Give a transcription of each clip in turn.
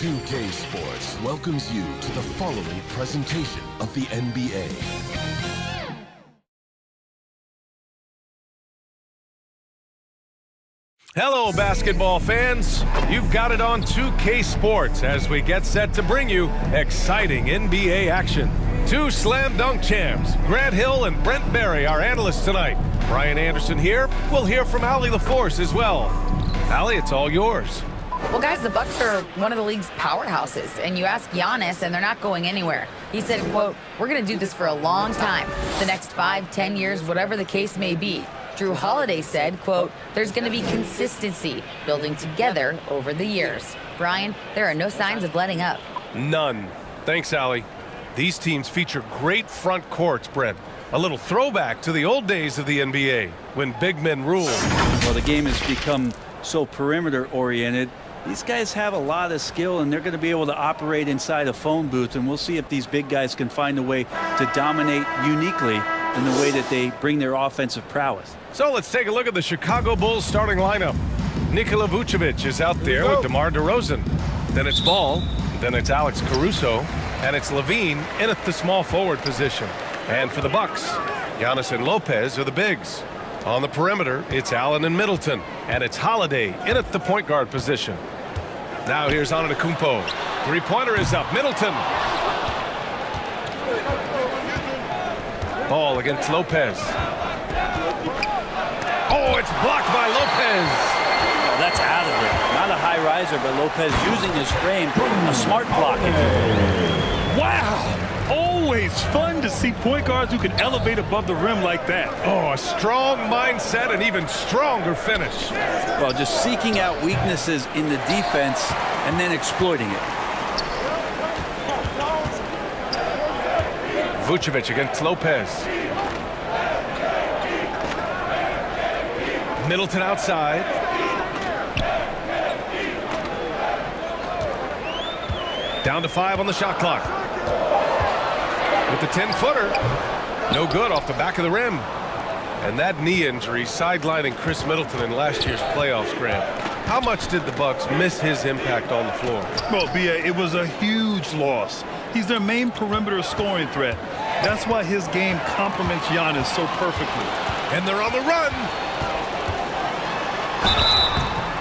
2K Sports welcomes you to the following presentation of the NBA. Hello, basketball fans. You've got it on 2K Sports as we get set to bring you exciting NBA action. Two slam dunk champs, Grant Hill and Brent Barry, our analysts tonight. Brian Anderson here. We'll hear from Allie LaForce as well. Allie, it's all yours. Well, guys, the Bucks are one of the league's powerhouses, and you ask Giannis, and they're not going anywhere. He said, quote, "We're going to do this for a long time, the next 5, 10 years, whatever the case may be." Drew Holiday said, quote, "There's going to be consistency building together over the years." Brian, there are no signs of letting up. None. Thanks, Allie. These teams feature great front courts, Brent. A little throwback to the old days of the NBA, when big men ruled. Well, the game has become so perimeter-oriented. These guys have a lot of skill, and they're going to be able to operate inside a phone booth, and we'll see if these big guys can find a way to dominate uniquely in the way that they bring their offensive prowess. So let's take a look at the Chicago Bulls starting lineup. Nikola Vucevic is out there with DeMar DeRozan. Then it's Ball, then it's Alex Caruso, and it's LaVine in at the small forward position. And for the Bucks, Giannis and Lopez are the bigs. On the perimeter, it's Allen and Middleton, and it's Holiday in at the point guard position. Now here's Antetokounmpo. Three-pointer is up. Middleton. Ball against Lopez. Oh, it's blocked by Lopez. Well, that's out of there. Not a high riser, but Lopez using his frame. A smart block, if you will. Wow! Always fun to see point guards who can elevate above the rim like that. Oh, a strong mindset and even stronger finish. Well, just seeking out weaknesses in the defense and then exploiting it. Vucevic against Lopez. Middleton outside. Down to 5 on the shot clock. With the 10-footer, no good off the back of the rim. And that knee injury sidelining Chris Middleton in last year's playoffs, Grant. How much did the Bucks miss his impact on the floor? Well, B.A., it was a huge loss. He's their main perimeter scoring threat. That's why his game complements Giannis so perfectly. And they're on the run.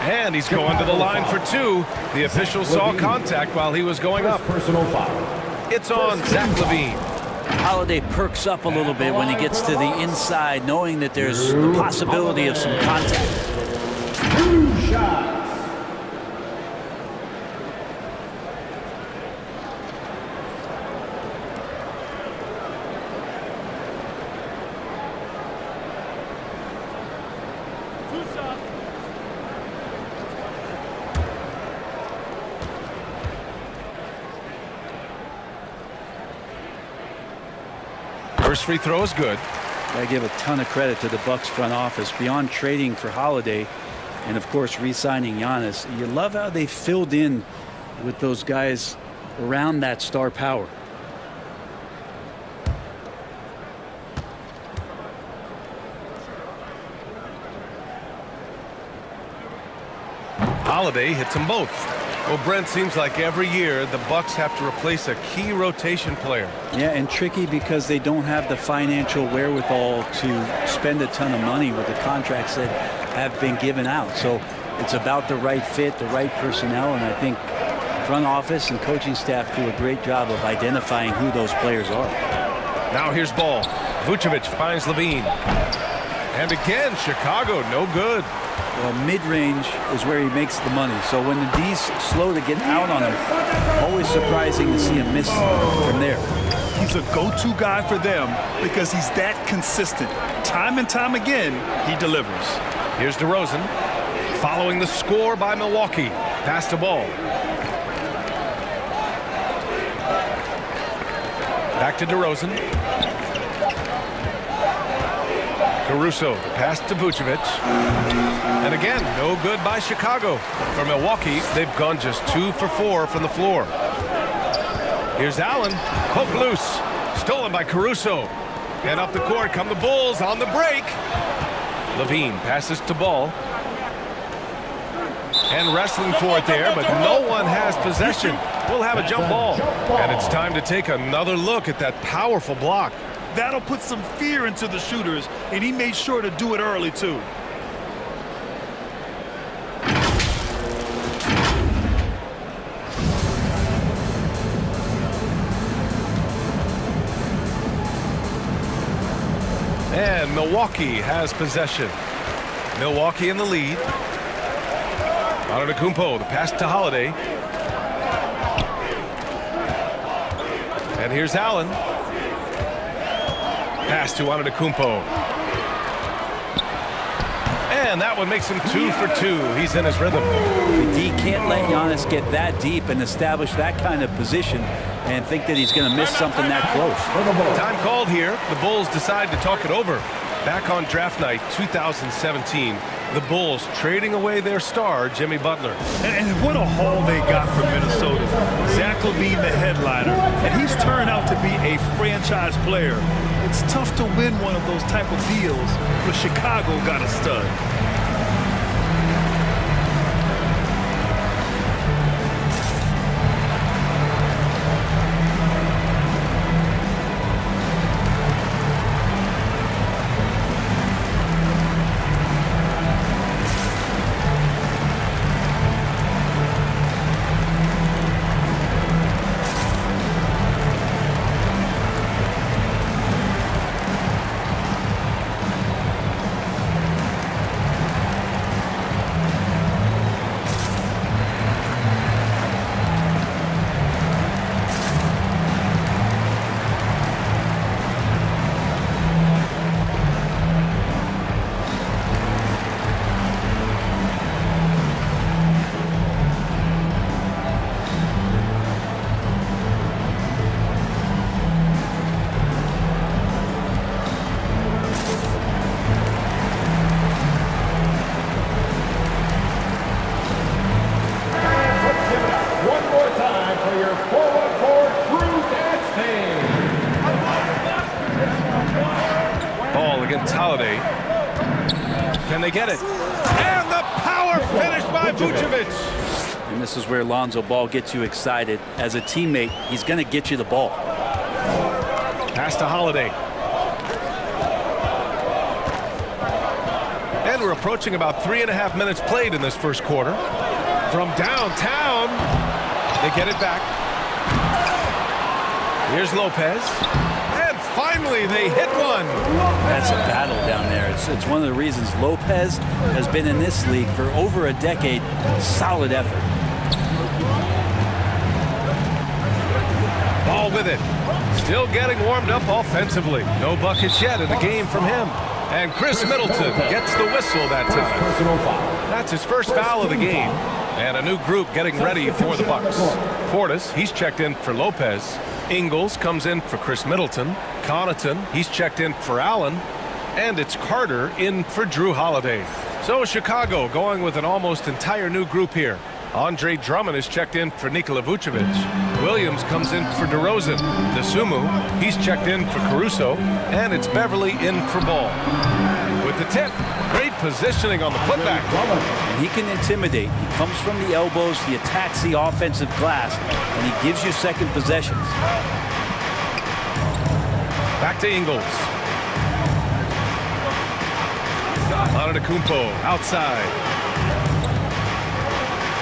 And he's going to the line for 2. The official saw contact while he was going up. Personal foul. It's on Zach LaVine. Holiday perks up a little bit when he gets to the inside, knowing that there's the possibility of some contact. 2 shots. First free throw is good. I give a ton of credit to the Bucks front office. Beyond trading for Holiday and, of course, re-signing Giannis, you love how they filled in with those guys around that star power. Holiday hits them both. Well, Brent, seems like every year the Bucks have to replace a key rotation player. Yeah, and tricky because they don't have the financial wherewithal to spend a ton of money with the contracts that have been given out. So it's about the right fit, the right personnel, and I think front office and coaching staff do a great job of identifying who those players are. Now here's Ball. Vucevic finds LaVine. And again, Chicago, no good. Well, mid-range is where he makes the money. So when the D's slow to get out on him, always surprising to see him miss from there. He's a go-to guy for them because he's that consistent. Time and time again, he delivers. Here's DeRozan following the score by Milwaukee. Pass to Ball. Back to DeRozan. Caruso, the pass to Vucevic. And again, no good by Chicago. For Milwaukee, they've gone just 2 for 4 from the floor. Here's Allen, hook loose. Stolen by Caruso. And up the court come the Bulls on the break. LaVine passes to Ball. And wrestling for it there, but no one has possession. We'll have a jump ball. And it's time to take another look at that powerful block. That'll put some fear into the shooters, and he made sure to do it early, too. And Milwaukee has possession. Milwaukee in the lead. Antetokounmpo, the pass to Holiday. And here's Allen. Pass to Antetokounmpo. And that one makes him 2 for 2. He's in his rhythm. The D can't let Giannis get that deep and establish that kind of position and think that he's going to miss something that close. Time called here. The Bulls decide to talk it over. Back on draft night 2017, the Bulls trading away their star, Jimmy Butler. And what a haul they got from Minnesota. Zach LaVine, the headliner, and he's turned out to be a franchise player. It's tough to win one of those type of deals, but Chicago got a stud. Holiday. Can they get it? And the power finish by Vucevic. And this is where Lonzo Ball gets you excited. As a teammate, he's going to get you the ball. Pass to Holiday. And we're approaching about 3.5 minutes played in this first quarter. From downtown, they get it back. Here's Lopez. And finally, they hit one. That's a battle down there. It's one of the reasons Lopez has been in this league for over a decade. Solid effort. Ball with it. Still getting warmed up offensively. No buckets yet in the game from him. And Chris Middleton gets the whistle that time. That's his first foul of the game. And a new group getting ready for the Bucks. Portis, he's checked in for Lopez. Ingles comes in for Chris Middleton. Connaughton, he's checked in for Allen. And it's Carter in for Drew Holiday. So Chicago going with an almost entire new group here. Andre Drummond is checked in for Nikola Vucevic. Williams comes in for DeRozan. DeSumo, he's checked in for Caruso. And it's Beverly in for Ball. With the tip, great positioning on the putback. And he can intimidate. He comes from the elbows, he attacks the offensive glass, and he gives you second possessions. Back to Ingles. Antetokounmpo outside.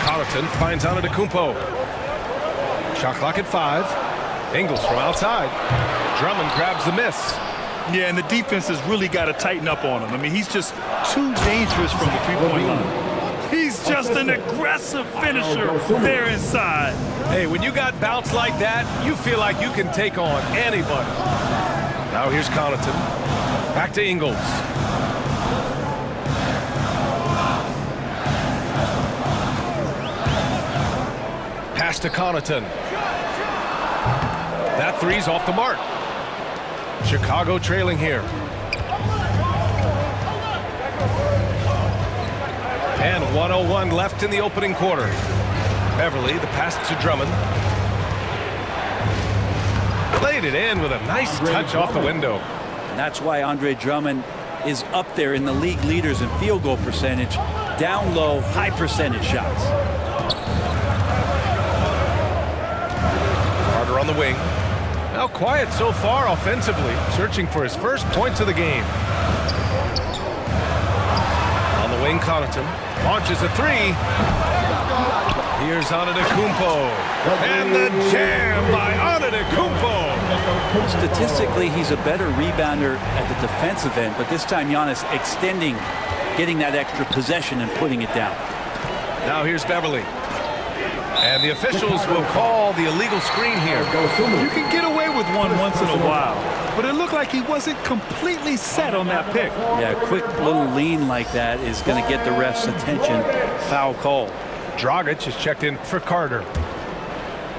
Connaughton finds Antetokounmpo. Shot clock at 5. Ingles from outside. Drummond grabs the miss. Yeah, and the defense has really got to tighten up on him. I mean, he's just too dangerous from the three-point line. He's just an aggressive finisher there inside. Hey, when you got bounce like that, you feel like you can take on anybody. Now here's Connaughton. Back to Ingles. Pass to Connaughton. That three's off the mark. Chicago trailing here. And 1:01 left in the opening quarter. Beverly, the pass to Drummond. Played it in with a nice touch off the window. And that's why Andre Drummond is up there in the league leaders in field goal percentage. down low, high percentage shots. Carter on the wing. Now quiet so far offensively, searching for his first points of the game. On the wing, Connaughton launches a three. Here's Antetokounmpo. And the jam by Antetokounmpo. Statistically, he's a better rebounder at the defensive end, but this time Giannis extending, getting that extra possession and putting it down. Now here's Beverly. And the officials will call the illegal screen here. You can get away with one once in a while, but it looked like he wasn't completely set on that pick. Yeah, a quick little lean like that is going to get the ref's attention. Foul call. Dragic is checked in for Carter.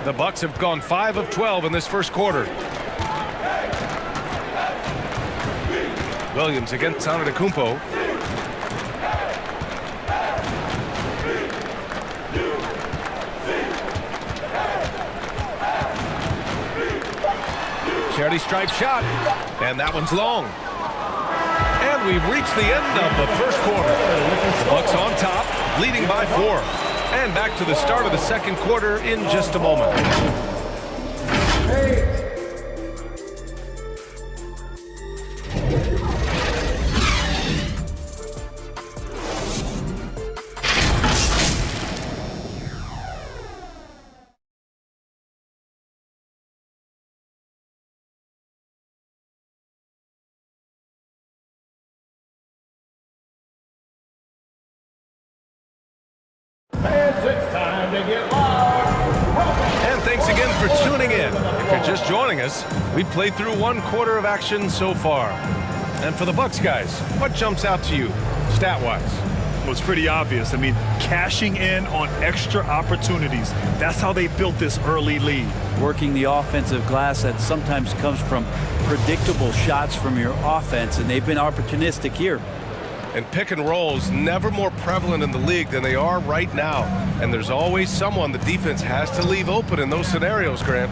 The Bucks have gone 5 of 12 in this first quarter. Williams against Antetokounmpo. Charity stripe shot, and that one's long. And we've reached the end of the first quarter. The Bucks on top, leading by 4. And back to the start of the second quarter in just a moment. It's time to get live. And thanks again for tuning in. If you're just joining us, we played through 1 quarter of action so far. And for the Bucks guys, what jumps out to you, stat-wise? Well, it's pretty obvious. I mean, cashing in on extra opportunities. That's how they built this early lead. Working the offensive glass that sometimes comes from predictable shots from your offense, and they've been opportunistic here. And pick and rolls never more prevalent in the league than they are right now. And there's always someone the defense has to leave open in those scenarios, Grant.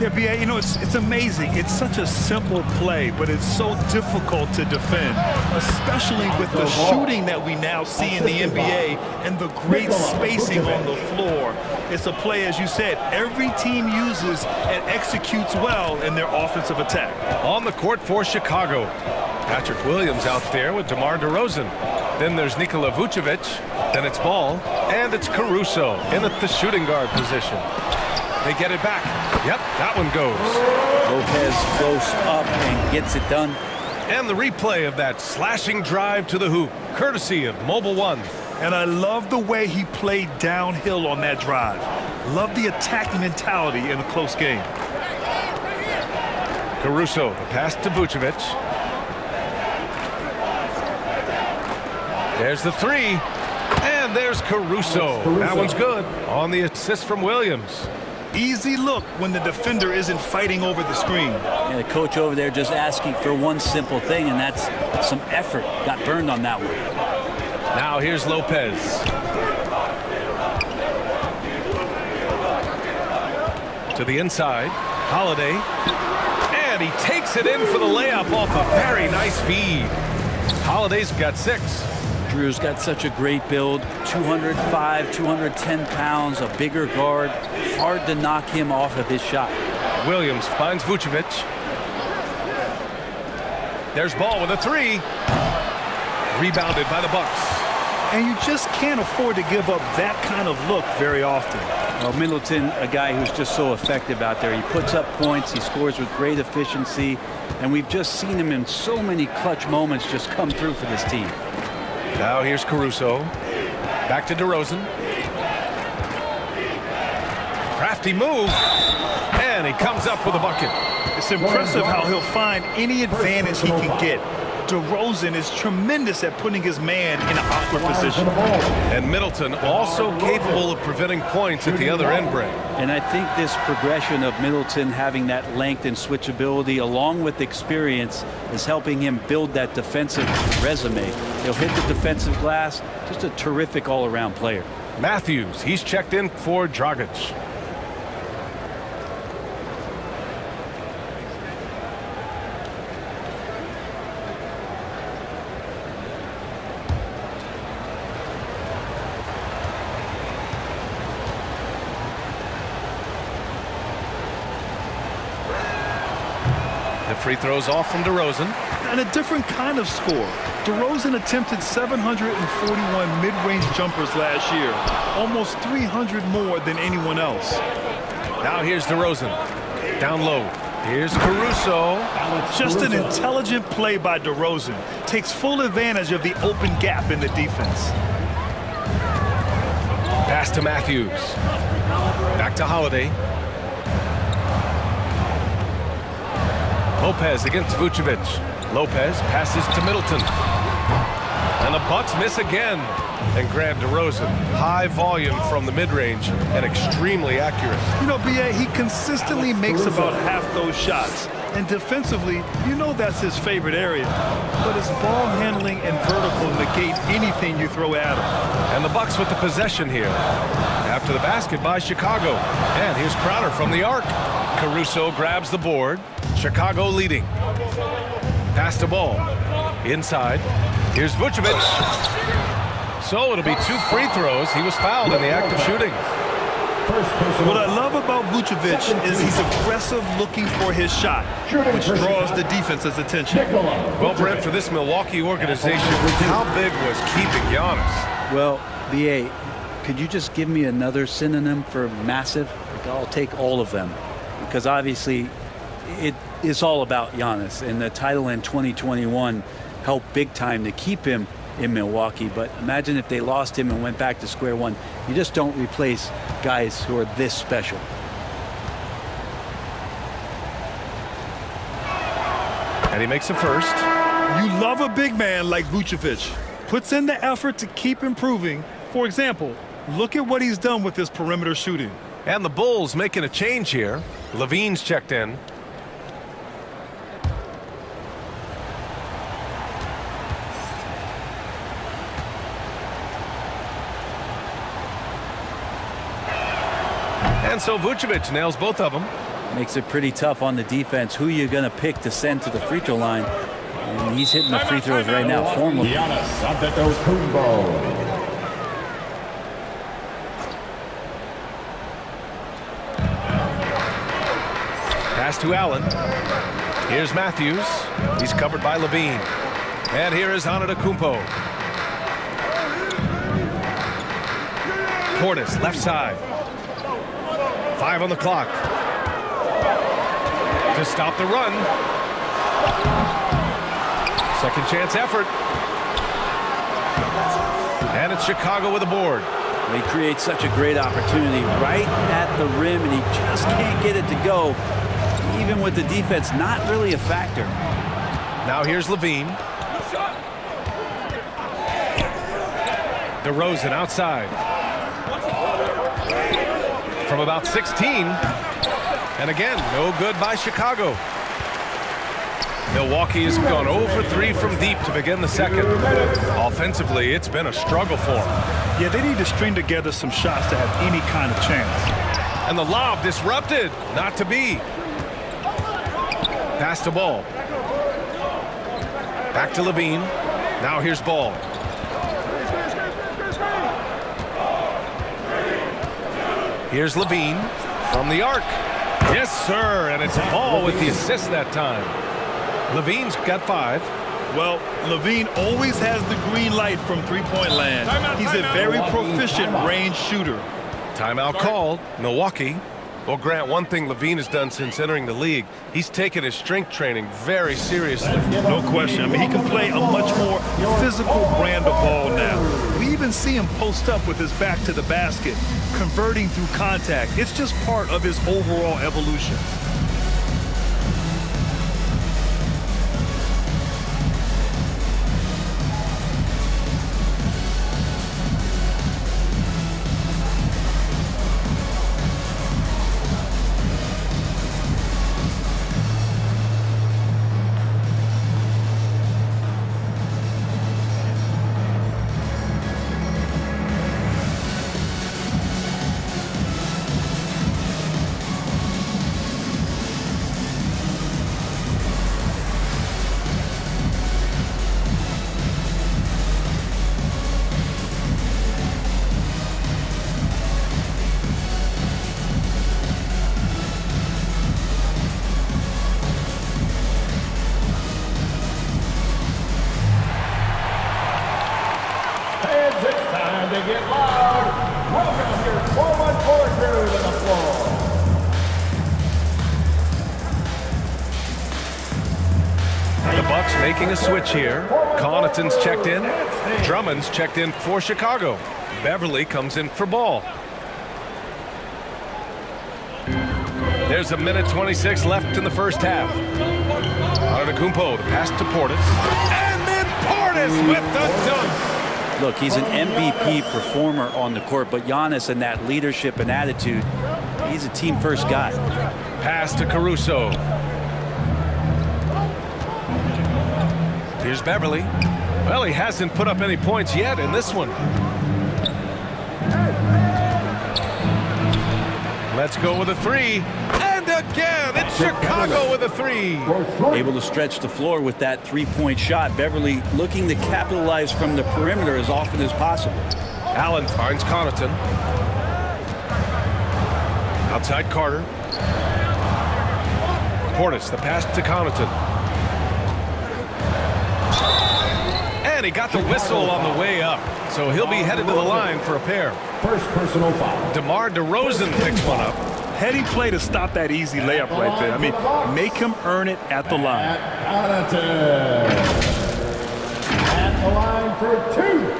Yeah, B.A., you know, it's amazing. It's such a simple play, but it's so difficult to defend, especially with the shooting that we now see in the NBA and the great spacing on the floor. It's a play, as you said, every team uses and executes well in their offensive attack. On the court for Chicago, Patrick Williams out there with DeMar DeRozan. Then there's Nikola Vucevic. Then it's Ball. And it's Caruso in at the shooting guard position. They get it back. Yep, that one goes. Lopez close up and gets it done. And the replay of that slashing drive to the hoop, courtesy of Mobile One. And I love the way he played downhill on that drive. Love the attack mentality in a close game. Caruso, the pass to Vucevic. There's the three. And there's Caruso. That one's good on the assist from Williams. Easy look when the defender isn't fighting over the screen. Yeah, the coach over there just asking for one simple thing, and that's some effort. Got burned on that one. Now here's Lopez. To the inside. Holiday. And he takes it in for the layup off a very nice feed. Holiday's got 6. Drew's got such a great build, 205, 210 pounds, a bigger guard. Hard to knock him off of his shot. Williams finds Vucevic. There's Ball with a 3. Rebounded by the Bucks. And you just can't afford to give up that kind of look very often. Well, Middleton, a guy who's just so effective out there. He puts up points, he scores with great efficiency, and we've just seen him in so many clutch moments just come through for this team. Now here's Caruso. Back to DeRozan. Crafty move. And he comes up with a bucket. It's impressive how he'll find any advantage he can get. DeRozan is tremendous at putting his man in an awkward position. And Middleton also capable of preventing points at the other end, Brent. And I think this progression of Middleton having that length and switchability along with experience is helping him build that defensive resume. He'll hit the defensive glass. Just a terrific all-around player. Matthews, he's checked in for Dragic. The free throw's off from DeRozan. And a different kind of score. DeRozan attempted 741 mid-range jumpers last year, almost 300 more than anyone else. Now here's DeRozan. Down low. Here's Caruso. Just an intelligent play by DeRozan. Takes full advantage of the open gap in the defense. Pass to Matthews. Back to Holiday. Lopez against Vucevic. Lopez passes to Middleton. And the Bucks miss again. And Grant DeRozan, high volume from the mid-range and extremely accurate. You know, B.A., he consistently makes about half those shots. And defensively, you know that's his favorite area. But his ball handling and vertical negate anything you throw at him. And the Bucks with the possession here. After the basket by Chicago. And here's Crowder from the arc. Caruso grabs the board. Chicago leading. Pass the ball. Inside. Here's Vucevic. So it'll be 2 free throws. He was fouled in the act of shooting. What I love about Vucevic is he's aggressive looking for his shot, which draws the defense's attention. Well, Brent, for this Milwaukee organization, how big was keeping Giannis? Well, B.A., could you just give me another synonym for massive? Like, I'll take all of them. Because obviously, it is all about Giannis. And the title in 2021 helped big time to keep him in Milwaukee. But imagine if they lost him and went back to square one. You just don't replace guys who are this special. And he makes a first. You love a big man like Vucevic. Puts in the effort to keep improving. For example, look at what he's done with his perimeter shooting. And the Bulls making a change here. Levine's checked in. And so Vucevic nails both of them. Makes it pretty tough on the defense. Who you're going to pick to send to the free throw line. And he's hitting the free throws right now formally. Giannis Antetokounmpo. Pass to Allen. Here's Matthews. He's covered by Levine. And here is Antetokounmpo. Portis, left side. 5 on the clock. To stop the run. Second chance effort. And it's Chicago with a board. He creates such a great opportunity right at the rim, and he just can't get it to go. Even with the defense not really a factor. Now here's Levine. DeRozan outside. From about 16. And again, no good by Chicago. Milwaukee has gone 0 for 3 from deep to begin the second. Offensively, it's been a struggle for them. Yeah, they need to string together some shots to have any kind of chance. And the lob disrupted. Not to be. Pass to Ball. Back to Levine. Now here's Ball. Here's Levine from the arc. Yes, sir, and it's Ball with the assist that time. Levine's got 5. Well, Levine always has the green light from three-point land. He's a very proficient range shooter. Timeout called. Milwaukee. Well, Grant, one thing Levine has done since entering the league, he's taken his strength training very seriously. No question. I mean, he can play a much more physical brand of ball now. We even see him post up with his back to the basket, converting through contact. It's just part of his overall evolution. making a switch here. Connaughton's checked in. Drummond's checked in for Chicago. Beverly comes in for Ball. There's a minute 26 left in the first half. Antetokounmpo, the pass to Portis. And then Portis with the dunk. Look, he's an MVP performer on the court, but Giannis and that leadership and attitude, he's a team-first guy. Pass to Caruso. Here's Beverly. Well, he hasn't put up any points yet in this one. Let's go with a three. And again, it's Chicago with a three. Able to stretch the floor with that three-point shot. Beverly looking to capitalize from the perimeter as often as possible. Allen finds Connaughton. Outside Carter. Portis, the pass to Connaughton. And he got the whistle on the way up. So he'll be headed to the line for a pair. First personal foul. DeMar DeRozan picks one up. Heady play to stop that easy layup right there. I mean, make him earn it at the line. At the line for two.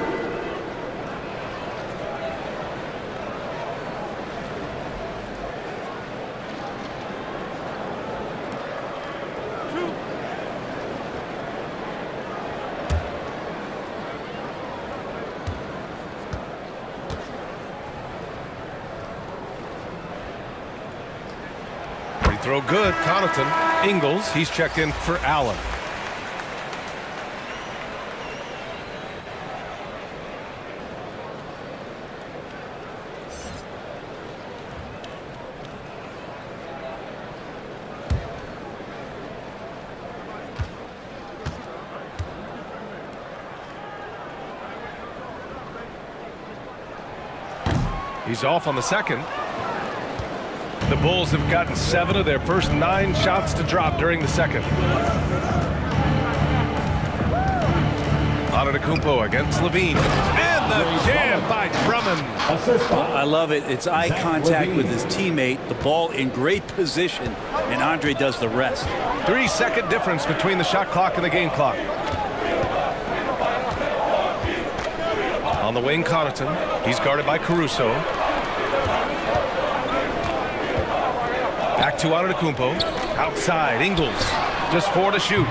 Throw good. Connaughton. Ingles. He's checked in for Allen. He's off on the second. The Bulls have gotten 7 of their first 9 shots to drop during the second. Antetokounmpo against LaVine. And the jam by Drummond. I love it. It's eye contact with his teammate. The ball in great position, and Andre does the rest. 3-second difference between the shot clock and the game clock. On the wing, Connaughton. He's guarded by Caruso. Back to Antetokounmpo. Outside, Ingles. Just 4 to shoot.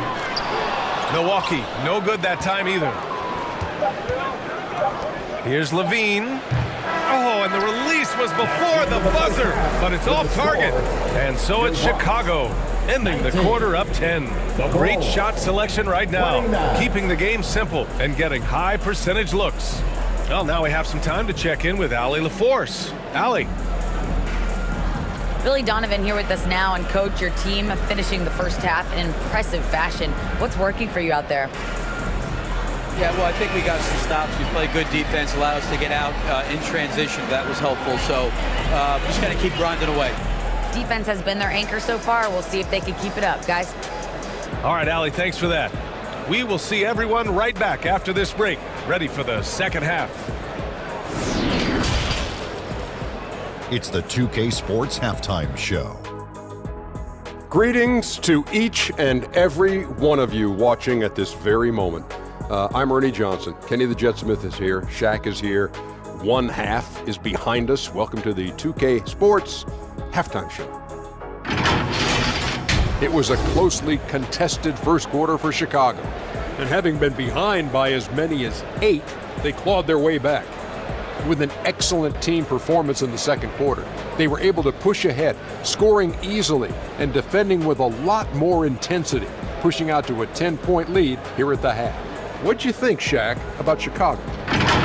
Milwaukee, no good that time either. Here's LaVine. Oh, and the release was before the buzzer, but it's off target. And so it's Chicago, ending the quarter up 10. Great shot selection right now, keeping the game simple and getting high percentage looks. Well, now we have some time to check in with Allie LaForce. Allie. Billy Donovan here with us now, and coach, your team finishing the first half in impressive fashion. What's working for you out there? Yeah, well, I think we got some stops. We played good defense, allowed us to get out in transition. That was helpful. So just got to keep grinding away. Defense has been their anchor so far. We'll see if they can keep it up, guys. All right, Allie, thanks for that. We will see everyone right back after this break, ready for the second half. It's the 2K Sports Halftime Show. Greetings to each and every one of you watching at this very moment. I'm Ernie Johnson. Kenny the Jet Smith is here. Shaq is here. One half is behind us. Welcome to the 2K Sports Halftime Show. It was a closely contested first quarter for Chicago. And having been behind by as many as 8, they clawed their way back. With an excellent team performance in the second quarter, they were able to push ahead, scoring easily and defending with a lot more intensity, pushing out to a 10-point lead here at the half. What'd you think, Shaq, about Chicago?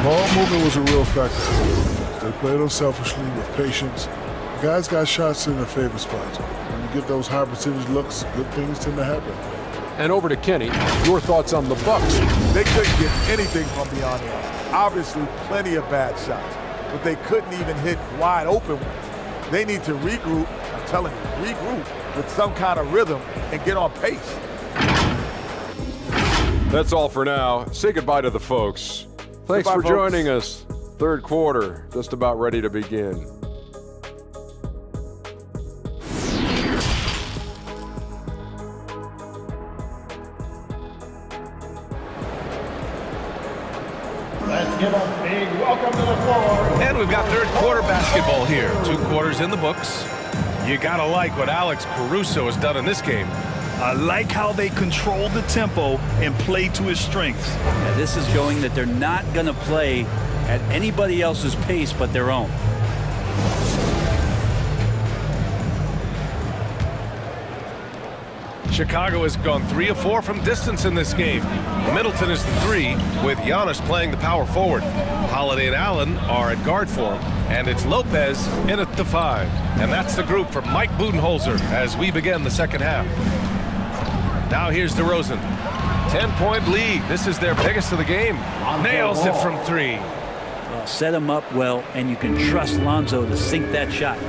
Ball movement was a real factor. They played unselfishly with patience. The guys got shots in their favorite spots. When you get those high percentage looks, good things tend to happen. And over to Kenny, your thoughts on the Bucks. They couldn't get anything from beyond the arc. Obviously, plenty of bad shots, but they couldn't even hit wide open ones. They need to regroup, I'm telling you, regroup with some kind of rhythm and get on pace. That's all for now. Say goodbye to the folks. Thanks for joining us. Third quarter, just about ready to begin. give a big welcome to the floor. And we've got third quarter basketball here. 2 quarters in the books. You gotta like what Alex Caruso has done in this game. I like how they control the tempo and play to his strengths. Yeah, this is showing that they're not going to play at anybody else's pace but their own. Chicago has gone 3 of 4 from distance in this game. Middleton is the 3, with Giannis playing the power forward. Holiday and Allen are at guard for him, and it's Lopez in at the 5. And that's the group for Mike Budenholzer as we begin the second half. Now here's DeRozan. 10-point lead. This is their biggest of the game. Nails it from 3. Well, set him up well, and you can trust Lonzo to sink that shot.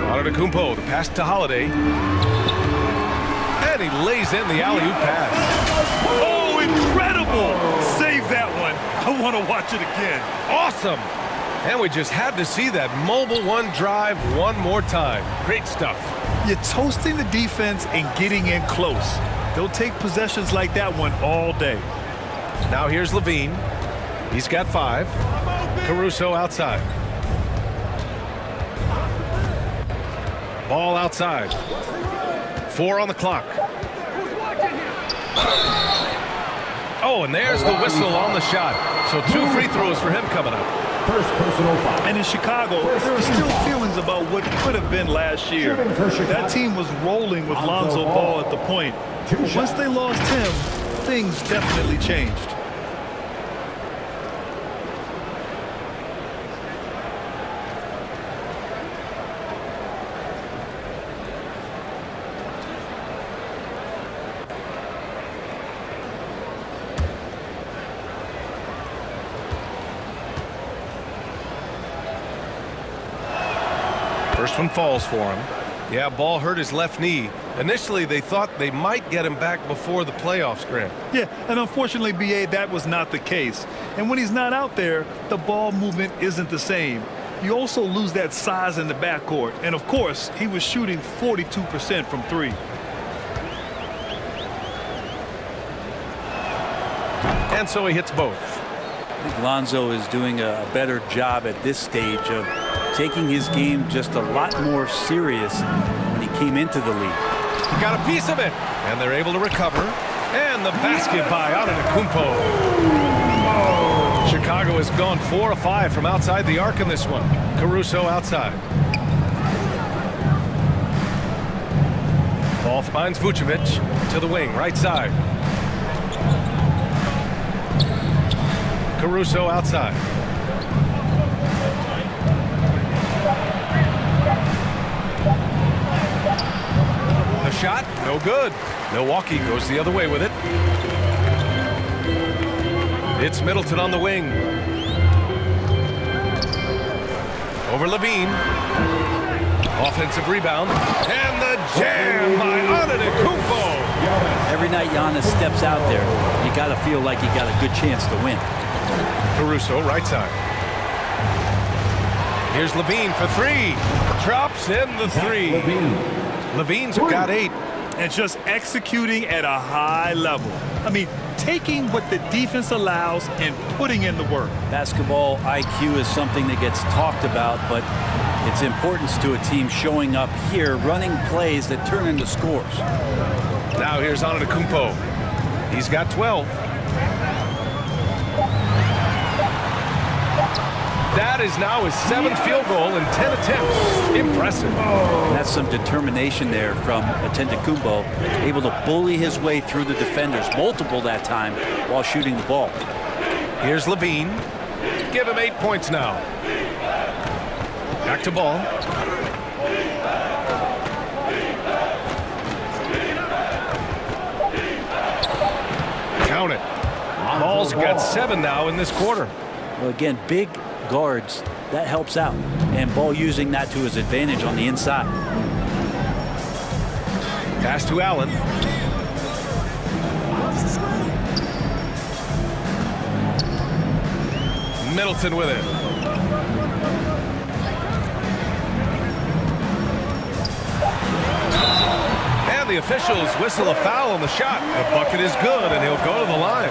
Antetokounmpo, the pass to Holiday. And he lays in the alley-oop pass. Oh, incredible! Save that one. I want to watch it again. Awesome! And we just had to see that mobile one drive one more time. Great stuff. You're toasting the defense and getting in close. They'll take possessions like that one all day. Now here's Levine. He's got 5. Caruso outside. Ball outside. 4 on the clock. Oh, and there's the whistle on the shot. So 2 free throws for him coming up. First personal foul. And in Chicago, there are still feelings about what could have been last year. That team was rolling with Lonzo Ball at the point. Once they lost him, things definitely changed. First one falls for him. Yeah, ball hurt his left knee. Initially, they thought they might get him back before the playoffs, Grant. Yeah, and unfortunately, B.A., that was not the case. And when he's not out there, the ball movement isn't the same. You also lose that size in the backcourt. And, of course, he was shooting 42% from 3. And so he hits both. I think Lonzo is doing a better job at this stage of taking his game just a lot more serious when he came into the league. He got a piece of it, and they're able to recover. And the basket by Antetokounmpo. Chicago has gone 4 of 5 from outside the arc in this one. Caruso outside. Ball finds Vucevic to the wing, right side. Caruso outside. The shot, no good. Milwaukee goes the other way with it. It's Middleton on the wing. Over Levine. Offensive rebound. And the jam by Antetokounmpo. Every night Giannis steps out there, you got to feel like you got a good chance to win. Caruso, right side. Here's Levine for 3. Drops in the 3. Levine's got 8. And just executing at a high level. I mean, taking what the defense allows and putting in the work. Basketball IQ is something that gets talked about, but its importance to a team showing up here, running plays that turn into scores. Now here's Antetokounmpo. He's got 12. That is now his 7th field goal in 10 attempts. Impressive. That's some determination there from Antetokounmpo, able to bully his way through the defenders multiple that time while shooting the ball. Here's Levine. Give him 8 points now. Back to ball. Count it. Ball's got 7 now in this quarter. Well, again, big guards, that helps out. And Ball using that to his advantage on the inside. Pass to Allen. Middleton with it. And the officials whistle a foul on the shot. The bucket is good, and he'll go to the line.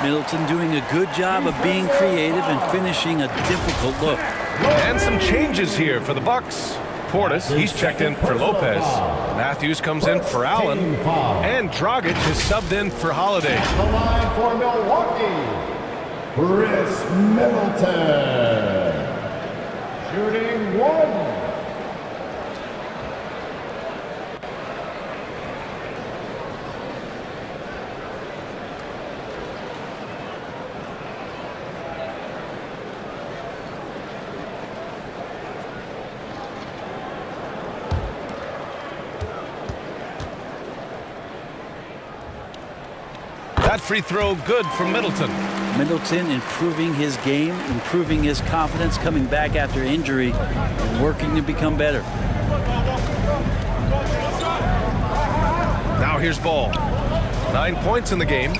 Middleton doing a good job of being creative and finishing a difficult look. And some changes here for the Bucks. Portis, he's checked in for Lopez. Matthews comes in for Allen. And Dragic is subbed in for Holiday. The line for Milwaukee, Chris Middleton. Shooting 1. That free throw good from Middleton. Middleton improving his game, improving his confidence, coming back after injury, and working to become better. Now here's Ball. 9 points in the game.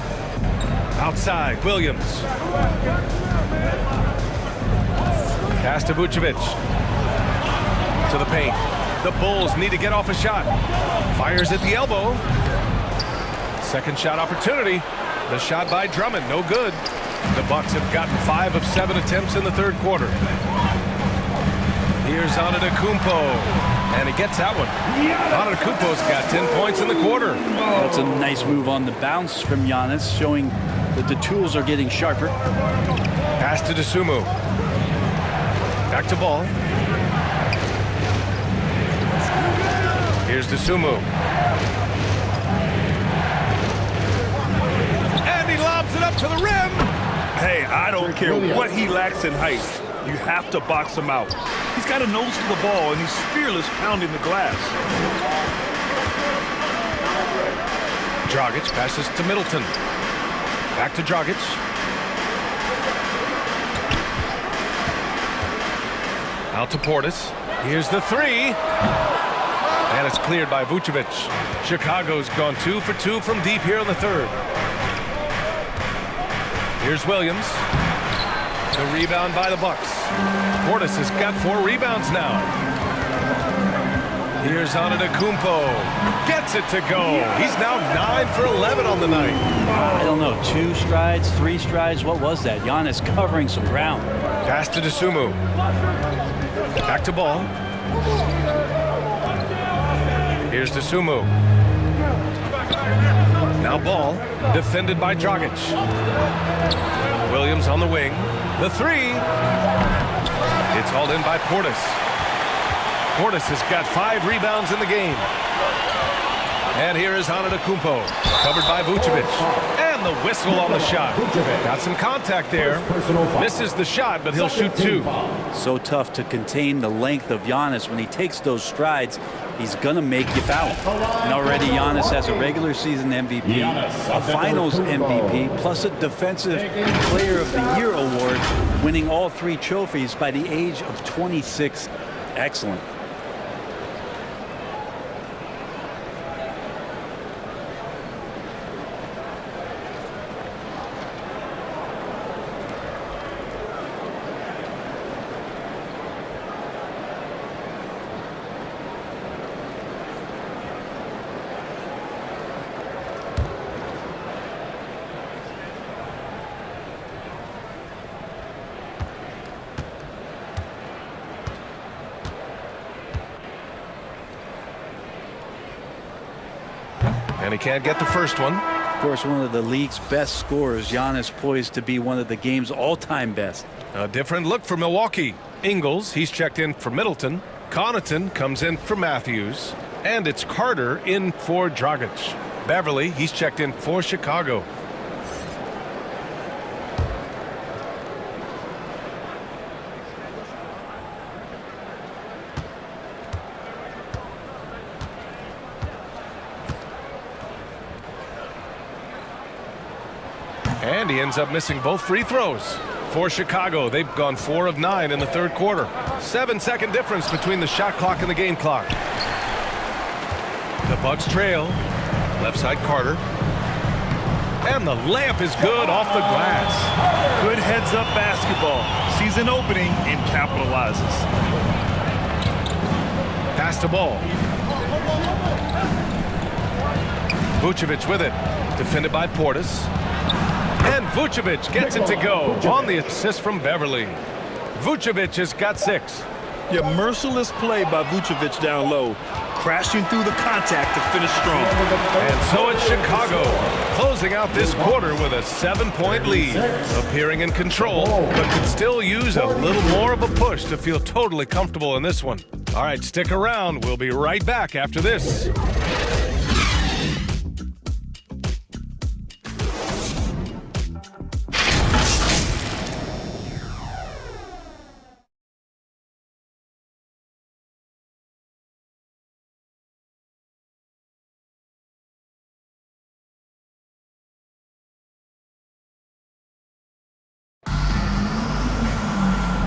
Outside, Williams. Pass to Vucevic. To the paint. The Bulls need to get off a shot. Fires at the elbow. Second shot opportunity. The shot by Drummond, no good. The Bucks have gotten 5 of 7 attempts in the third quarter. Here's Antetokounmpo, and he gets that one. Antetokounmpo's got 10 points in the quarter. That's a nice move on the bounce from Giannis, showing that the tools are getting sharper. Pass to Dosunmu. Back to Ball. Here's Dosunmu. And he lobs it up to the rim. Hey, I don't care what he lacks in height. You have to box him out. He's got a nose for the ball, and he's fearless pounding the glass. Dragic passes to Middleton. Back to Dragic. Out to Portis. Here's the three. And it's cleared by Vucevic. Chicago's gone 2 for 2 from deep here in the third. Here's Williams. The rebound by the Bucks. Portis has got 4 rebounds now. Here's Antetokounmpo. Gets it to go. He's now 9 for 11 on the night. I don't know, 2 strides, 3 strides. What was that? Giannis covering some ground. Pass to Dosunmu. Back to Ball. Here's Dosunmu. Now Ball, defended by Dragic. Williams on the wing. The three. It's hauled in by Portis. Portis has got 5 rebounds in the game. And here is Antetokounmpo, covered by Vucevic. And the whistle on the shot. Got some contact there. Misses the shot, but he'll shoot 2. So tough to contain the length of Giannis. When he takes those strides, he's going to make you foul. And already Giannis has a regular season MVP, a finals MVP, plus a Defensive Player of the Year award, winning all 3 trophies by the age of 26. Excellent. And he can't get the first one. Of course, one of the league's best scorers, Giannis, poised to be one of the game's all-time best. A different look for Milwaukee. Ingles, he's checked in for Middleton. Connaughton comes in for Matthews. And it's Carter in for Dragic. Beverly, he's checked in for Chicago. And he ends up missing both free throws. For Chicago, they've gone 4 of 9 in the third quarter. 7-second difference between the shot clock and the game clock. The Bucks trail. Left side Carter. And the layup is good off the glass. Good heads-up basketball. Season opening and capitalizes. Pass to Ball. Vucevic with it. Defended by Portis. And Vucevic gets it to go on the assist from Beverly. Vucevic has got 6. Yeah, merciless play by Vucevic down low, crashing through the contact to finish strong. And so it's Chicago, closing out this quarter with a 7-point lead, appearing in control, but could still use a little more of a push to feel totally comfortable in this one. All right, stick around. We'll be right back after this.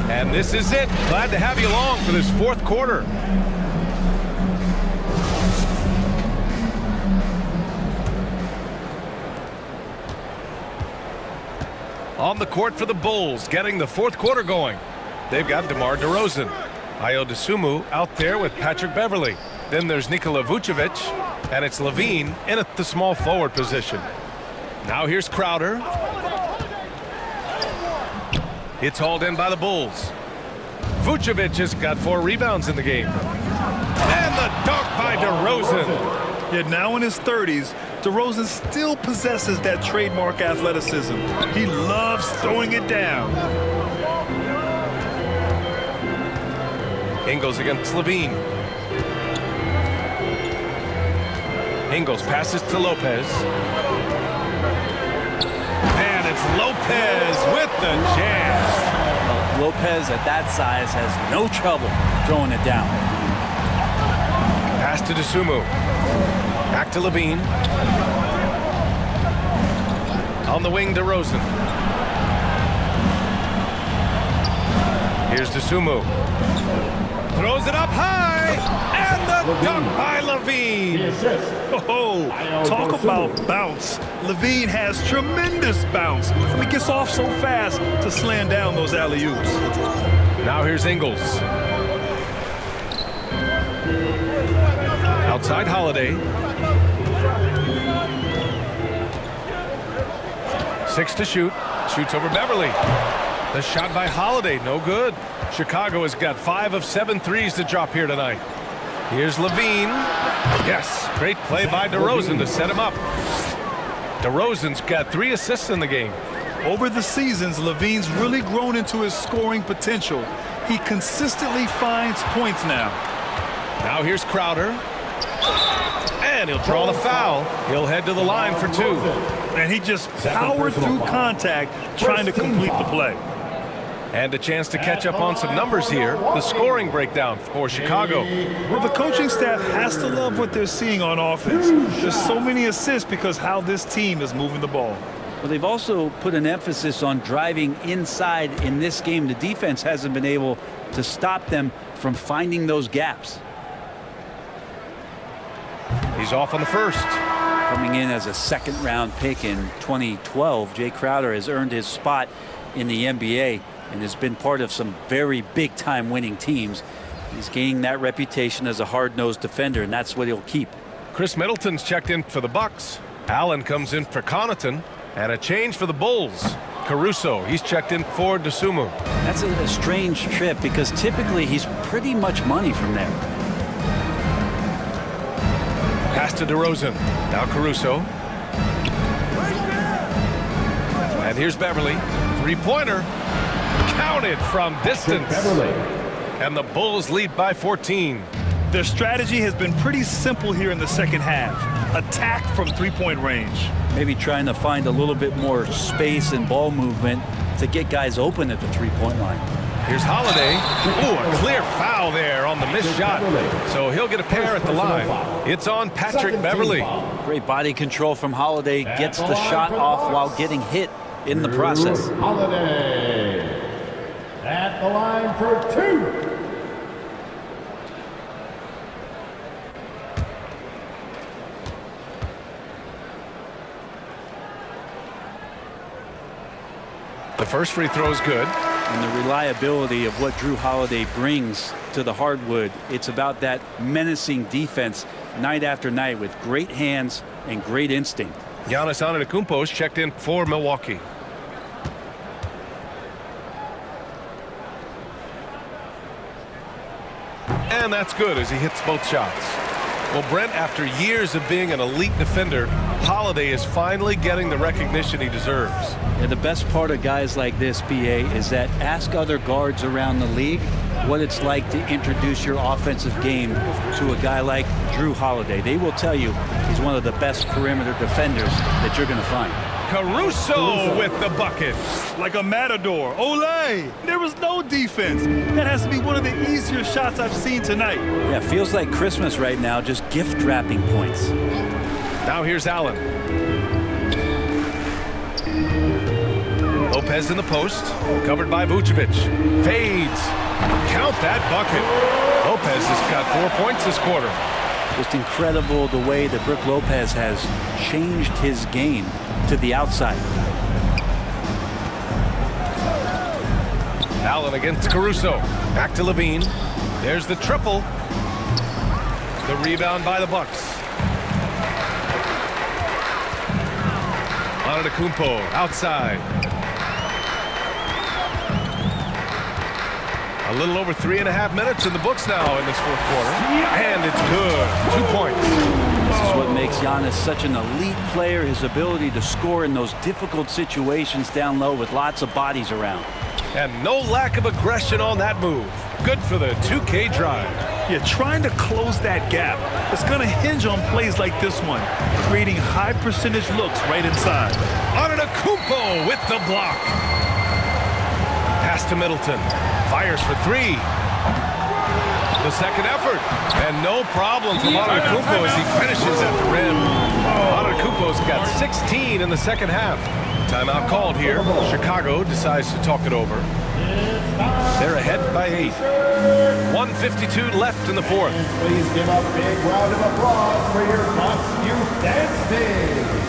And this is it. Glad to have you along for this fourth quarter. On the court for the Bulls, getting the fourth quarter going. They've got DeMar DeRozan. Ayo Dosunmu out there with Patrick Beverly. Then there's Nikola Vucevic, and it's LaVine in at the small forward position. Now here's Crowder. It's hauled in by the Bulls. Vucevic has got 4 rebounds in the game. And the dunk by DeRozan. Yet now in his 30s, DeRozan still possesses that trademark athleticism. He loves throwing it down. Ingles against LaVine. Ingles passes to Lopez. And it's Lopez with the jam. Lopez at that size has no trouble throwing it down. Pass to Dosunmu. Back to LaVine. On the wing, DeRozan. Here's Dosunmu. Throws it up high. And the dunk by LaVine. Oh, talk about bounce. LaVine has tremendous bounce. He gets off so fast to slam down those alley-oops. Now here's Ingles. Outside Holiday. 6 to shoot. Shoots over Beverly. The shot by Holiday, no good. Chicago has got 5 of 7 threes to drop here tonight. Here's LaVine. Yes, great play by DeRozan to set him up. DeRozan's got 3 assists in the game. Over the seasons, LaVine's really grown into his scoring potential. He consistently finds points now. Now here's Crowder. And he'll draw the foul. He'll head to the line for 2. And he just powered through contact trying to complete the play. And a chance to catch up on some numbers here. The scoring breakdown for Chicago. Well, the coaching staff has to love what they're seeing on offense. There's so many assists because how this team is moving the ball. Well, they've also put an emphasis on driving inside in this game. The defense hasn't been able to stop them from finding those gaps. He's off on the first. Coming in as a second-round pick in 2012, Jay Crowder has earned his spot in the NBA and has been part of some very big-time winning teams. He's gaining that reputation as a hard-nosed defender, and that's what he'll keep. Chris Middleton's checked in for the Bucks. Allen comes in for Connaughton, and a change for the Bulls. Caruso, he's checked in for Dosunmu. That's a strange trip because typically he's pretty much money from there. Pass to DeRozan. Now Caruso. And here's Beverly. Three-pointer. Counted from distance. And the Bulls lead by 14. Their strategy has been pretty simple here in the second half. Attack from three-point range. Maybe trying to find a little bit more space and ball movement to get guys open at the three-point line. Here's Holiday. Ooh, a clear foul there on the missed shot. So he'll get a pair at the line. It's on Patrick Beverly. Great body control from Holiday. Gets the shot off while getting hit in the process. Holiday at the line for 2. The first free throw is good. And the reliability of what Jrue Holiday brings to the hardwood, it's about that menacing defense night after night with great hands and great instinct. Giannis Antetokounmpo's checked in for Milwaukee. And that's good as he hits both shots. Well, Brent, after years of being an elite defender, Holiday is finally getting the recognition he deserves. And the best part of guys like this, BA, is that ask other guards around the league what it's like to introduce your offensive game to a guy like Jrue Holiday. They will tell you he's one of the best perimeter defenders that you're going to find. Caruso with the bucket. Like a matador. Olay! There was no defense. That has to be one of the easier shots I've seen tonight. Yeah, feels like Christmas right now, just gift wrapping points. Now here's Allen. Lopez in the post, covered by Vucevic. Fades. Count that bucket. Lopez has got 4 points this quarter. Just incredible the way that Brook Lopez has changed his game to the outside. Allen against Caruso. Back to Levine. There's the triple. The rebound by the Bucks. Antetokounmpo outside. A little over 3.5 minutes in the books now in this fourth quarter. And it's good. 2 points. This is what makes Giannis such an elite player, his ability to score in those difficult situations down low with lots of bodies around. And no lack of aggression on that move. Good for the 2K drive. Yeah, trying to close that gap. It's going to hinge on plays like this one, creating high percentage looks right inside. Antetokounmpo with the block. Pass to Middleton. Fires for three. The second effort. And no problem from Antetokounmpo as he finishes at the rim. Antetokounmpo's got 16 in the second half. Timeout called here. Chicago decides to talk it over. They're ahead by 8. 1:52 left in the fourth. Please give a big round of applause for your Bucks Youth Dance Team.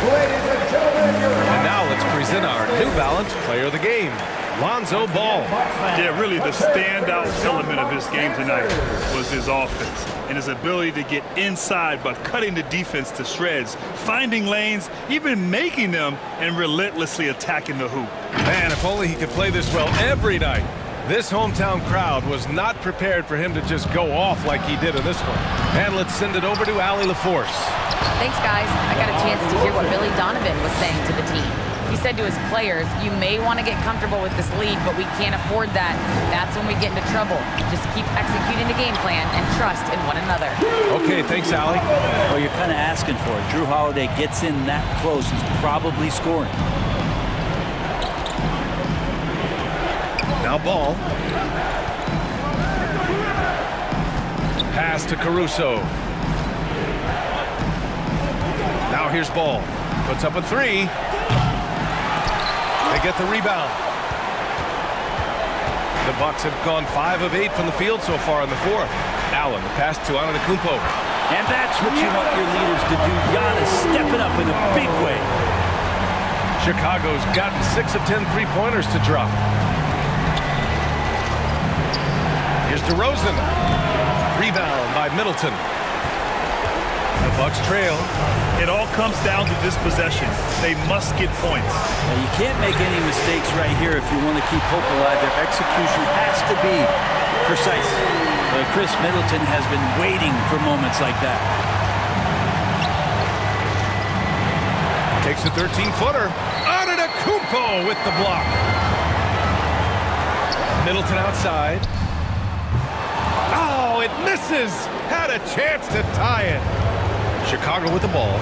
And now let's present our New Balance Player of the Game, Lonzo Ball. Yeah, really the standout element of his game tonight was his offense and his ability to get inside by cutting the defense to shreds, finding lanes, even making them, and relentlessly attacking the hoop. Man, if only he could play this well every night. This hometown crowd was not prepared for him to just go off like he did in this one. And let's send it over to Allie LaForce. Thanks, guys. I got a chance to hear what Billy Donovan was saying to the team. He said to his players, you may want to get comfortable with this lead, but we can't afford that. That's when we get into trouble. Just keep executing the game plan and trust in one another. Okay, thanks, Allie. Well, you're kind of asking for it. Jrue Holiday gets in that close. He's probably scoring. Now Ball. Pass to Caruso. Now here's Ball. Puts up a three. They get the rebound. The Bucks have gone 5 of 8 from the field so far in the fourth. Allen, the pass to Antetokounmpo. And that's what you want your leaders to do. Giannis stepping up in a big way. Chicago's gotten 6 of 10 three-pointers to drop. Here's DeRozan. Rebound by Middleton. The Bucks trail. It all comes down to this possession. They must get points. Now, you can't make any mistakes right here if you want to keep hope alive. Their execution has to be precise. But Chris Middleton has been waiting for moments like that. Takes a 13-footer. Antetokounmpo with the block. Middleton outside. Oh, it misses. Had a chance to tie it. Chicago with the ball.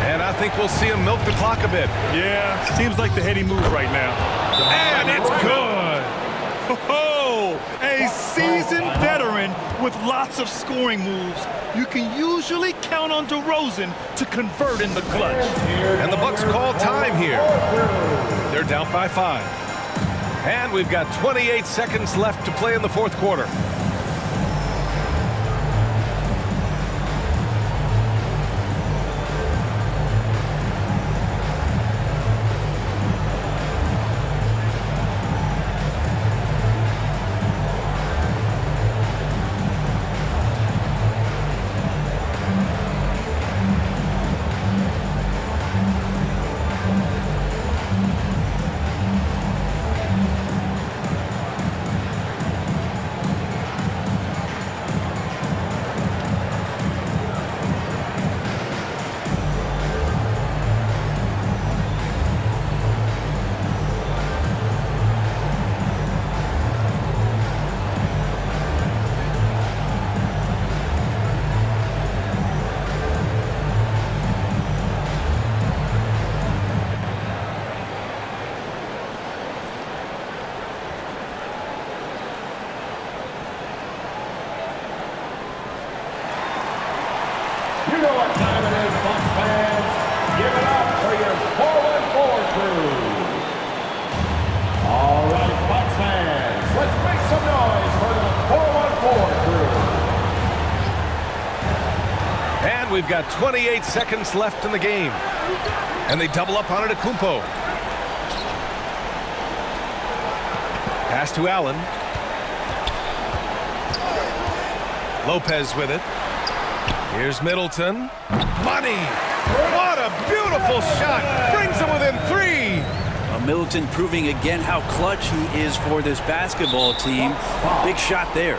And I think we'll see him milk the clock a bit. Yeah, seems like the heady move right now. And it's good. Oh, a seasoned veteran with lots of scoring moves. You can usually count on DeRozan to convert in the clutch. And the Bucks call time here. They're down by 5. And we've got 28 seconds left to play in the fourth quarter. You know what time it is, Bucks fans. Give it up for your 414 crew. All right, Bucks fans, let's make some noise for the 414 crew. And we've got 28 seconds left in the game. And they double up on it at Kumpo. Pass to Allen. Lopez with it. Here's Middleton. Money! What a beautiful shot! Brings them within 3! Middleton proving again how clutch he is for this basketball team. Big shot there.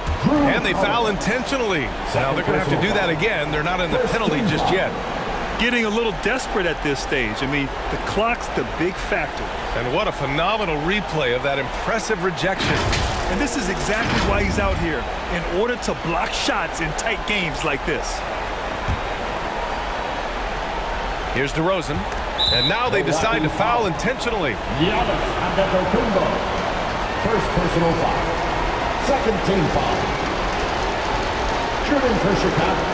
And they foul intentionally. Now they're going to have to do that again. They're not in the penalty just yet. Getting a little desperate at this stage. I mean, the clock's the big factor. And what a phenomenal replay of that impressive rejection. And this is exactly why he's out here, in order to block shots in tight games like this. Here's DeRozan. And now they decide to foul intentionally. Giannis Antetokounmpo. First personal foul. Second team foul. Shooting for Chicago.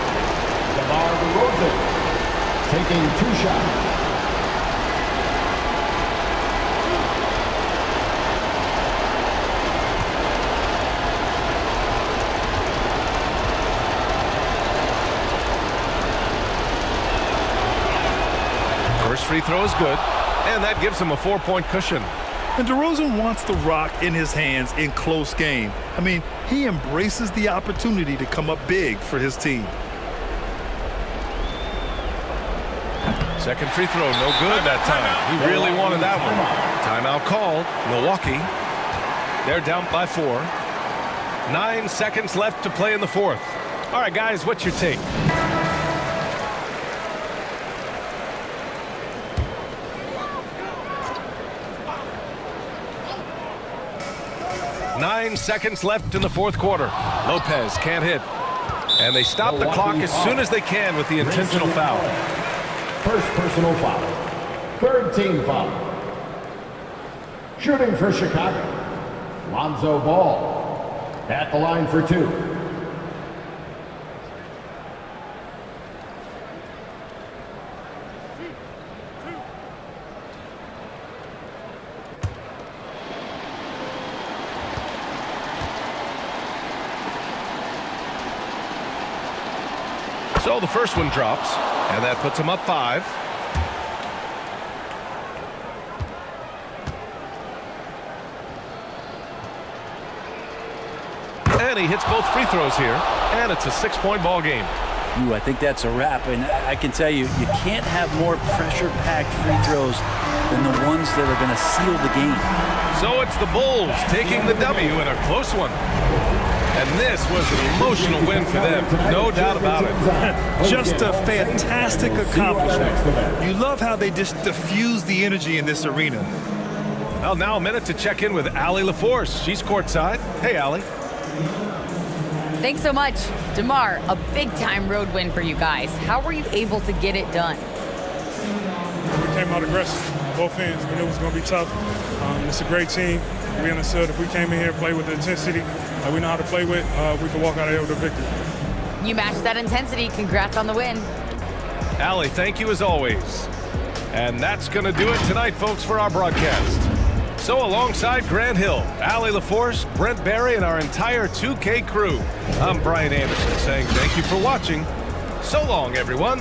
DeMar DeRozan. Taking 2 shots. First free throw is good, and that gives him a 4-point cushion. And DeRozan wants the rock in his hands in close game. I mean, he embraces the opportunity to come up big for his team. Second free throw, no good that time. He really wanted that one. Timeout called. Milwaukee. They're down by 4. 9 seconds left to play in the fourth. All right, guys, what's your take? Nine seconds left in the fourth quarter. Lopez can't hit. And they stop the clock as soon as they can with the intentional foul. First personal foul. Third team foul. Shooting for Chicago. Lonzo Ball. At the line for 2. So the first one drops, and that puts him up 5. And he hits both free throws here, and it's a 6-point ball game. Ooh, I think that's a wrap, and I can tell you, you can't have more pressure-packed free throws than the ones that are going to seal the game. So it's the Bulls taking the W in a close one. And this was an emotional win for them, no doubt about it. Just a fantastic accomplishment. You love how they just diffuse the energy in this arena. Well, now a minute to check in with Allie LaForce. She's courtside. Hey, Allie. Thanks so much. DeMar, a big-time road win for you guys. How were you able to get it done? We came out aggressive, both ends. We knew it was going to be tough. It's a great team. We understood if we came in here and played with the intensity that we know how to play with, we could walk out of here with a victory. You matched that intensity. Congrats on the win. Allie, thank you as always. And that's going to do it tonight, folks, for our broadcast. So alongside Grant Hill, Allie LaForce, Brent Barry, and our entire 2K crew, I'm Brian Anderson saying thank you for watching. So long, everyone.